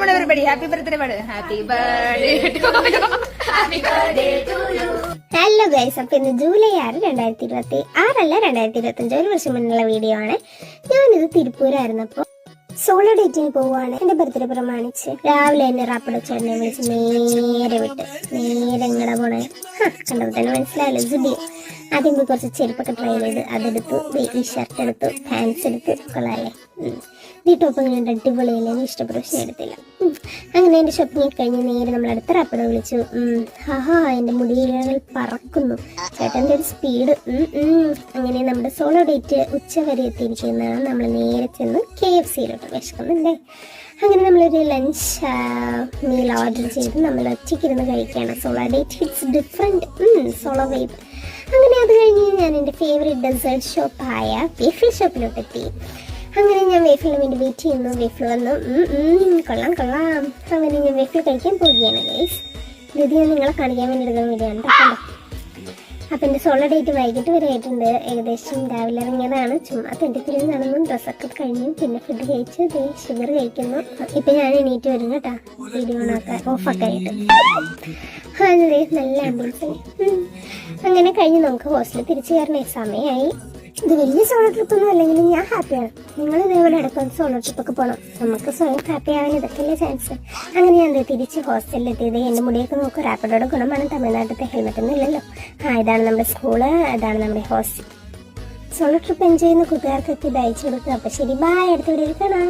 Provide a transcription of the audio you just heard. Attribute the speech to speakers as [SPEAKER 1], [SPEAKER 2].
[SPEAKER 1] on everybody. Happy birthday, buddy. Happy birthday to you.
[SPEAKER 2] Hello guys, അപ്പൊ ഇന്ന് July 6, 2026 ഒരു വർഷം മുന്നുള്ള വീഡിയോ ആണ്. ഞാനിത് തിരുപ്പൂരായിരുന്നപ്പോ സോളോ ഡേറ്റിന് പോവാണ്. എന്റെ ബർത്ത്ഡേ പ്രമാണിച്ച് രാവിലെ തന്നെ റാപ്പിഡോ ചേട്ടനെ വിളിച്ച് നേരെ എങ്ങടെ പോണേ കണ്ടപ്പോ തന്നെ മനസ്സിലായല്ലോ, ജുഡിയോ. ആദ്യം പോയി കുറച്ച് ചെരുപ്പൊക്കെ ട്രൈ ചെയ്ത് അതെടുത്തു, ഈ ഷർട്ട് എടുത്തു, പാൻസ് എടുത്തു, കൊള്ളാല്ലേ. ഈ ടോപ്പ് ഇങ്ങനെ അടിപൊളിയല്ലേ, ഇഷ്ടപ്പെട്ട പക്ഷേ എടുത്തില്ല. അങ്ങനെ എൻ്റെ ഷോപ്പിംഗ് കഴിഞ്ഞ് നേരെ നമ്മൾ അടുത്ത റാപ്പിഡോ വിളിച്ചു. എൻ്റെ മുടിയിഴകൾ പറക്കുന്നു, ചേട്ടൻ്റെ ഒരു സ്പീഡ്. അങ്ങനെ നമ്മുടെ സോളോ ഡേറ്റ് ഉച്ച വരെ എത്തിയിരിക്കുന്നതാണ്. നമ്മൾ നേരെ ചെന്ന് KFCയിലോട്ട് വിശക്കുന്നുണ്ടേ. അങ്ങനെ നമ്മളൊരു ലഞ്ച് മീൽ ഓർഡർ ചെയ്ത് നമ്മൾ ഒറ്റയ്ക്കിരുന്ന് കഴിക്കുകയാണ്. Solo date hits different, solo vibe. അങ്ങനെ അത് കഴിഞ്ഞ് ഞാൻ എൻ്റെ ഫേവറേറ്റ് ഡെസേർട്ട് ഷോപ്പായ വേഫിൾ ഷോപ്പിലോട്ട് എത്തി. അങ്ങനെ ഞാൻ വേഫിളിന് വേണ്ടി വെയിറ്റ് ചെയ്യുന്നു. വേഫിൾ വന്നു. കൊള്ളാം. അങ്ങനെ ഞാൻ വേഫിൾ കഴിക്കാൻ പോവുകയാണ് ഗൈസ്. ഇത് ഞാൻ നിങ്ങളെ കാണിക്കാൻ വേണ്ടി എടുക്കാൻ വേണ്ടിയാണ് കേട്ടോ. അപ്പം എൻ്റെ സോളോ ഡേറ്റ് വൈകിട്ട് വരെ ആയിട്ടുണ്ട്. ഏകദേശം രാവിലെ ഇറങ്ങിയതാണ്. ചുമ്മാ തെണ്ടിപ്പിരി നടന്നു, ഡ്രസ്സൊക്കെ കഴിഞ്ഞു, പിന്നെ ഫുഡ് കഴിച്ച് ഷുഗർ കഴിക്കുന്നു. ഇപ്പം ഞാൻ എണീറ്റ് വരും കേട്ടോ, വീഡിയോ ഓഫൊക്കെ ആയിട്ട്. അതെ, നല്ല ആംബിയൻസ്. അങ്ങനെ കഴിഞ്ഞ് നമുക്ക് ഹോസ്റ്റലിൽ തിരിച്ചു കയറണേ സമയമായി. ഇത് വലിയ സോളോ ട്രിപ്പൊന്നും അല്ലെങ്കിലും ഞാൻ ഹാപ്പിയാണ്. നിങ്ങൾ ഇതേപോലെ ഇടയ്ക്ക് സോളോ ട്രിപ്പൊക്കെ പോകണം. നമുക്ക് സ്വയം ഹാപ്പി ആവാൻ ഇതൊക്കെയല്ലേ ചാൻസ്. അങ്ങനെ ഞാൻ തിരിച്ച് ഹോസ്റ്റലിൽ എത്തിയത്. എൻ്റെ മുടിയൊക്കെ നോക്കും, റാപ്പിഡോയുടെ ഗുണമാണ്. തമിഴ്നാട്ടിലത്തെ ഹെൽമെറ്റ് ഒന്നും ഇല്ലല്ലോ. ഇതാണ് നമ്മുടെ സ്കൂള്, ഇതാണ് നമ്മുടെ ഹോസ്റ്റൽ. സോളോ ട്രിപ്പ് എൻജോയ് ചെയ്യുന്ന കൂട്ടുകാർക്കൊക്കെ ഇത് അയച്ചു കൊടുക്കുക. അപ്പോൾ ശരി, ബൈ, അടുത്ത വീഡിയോയിൽ കാണാം.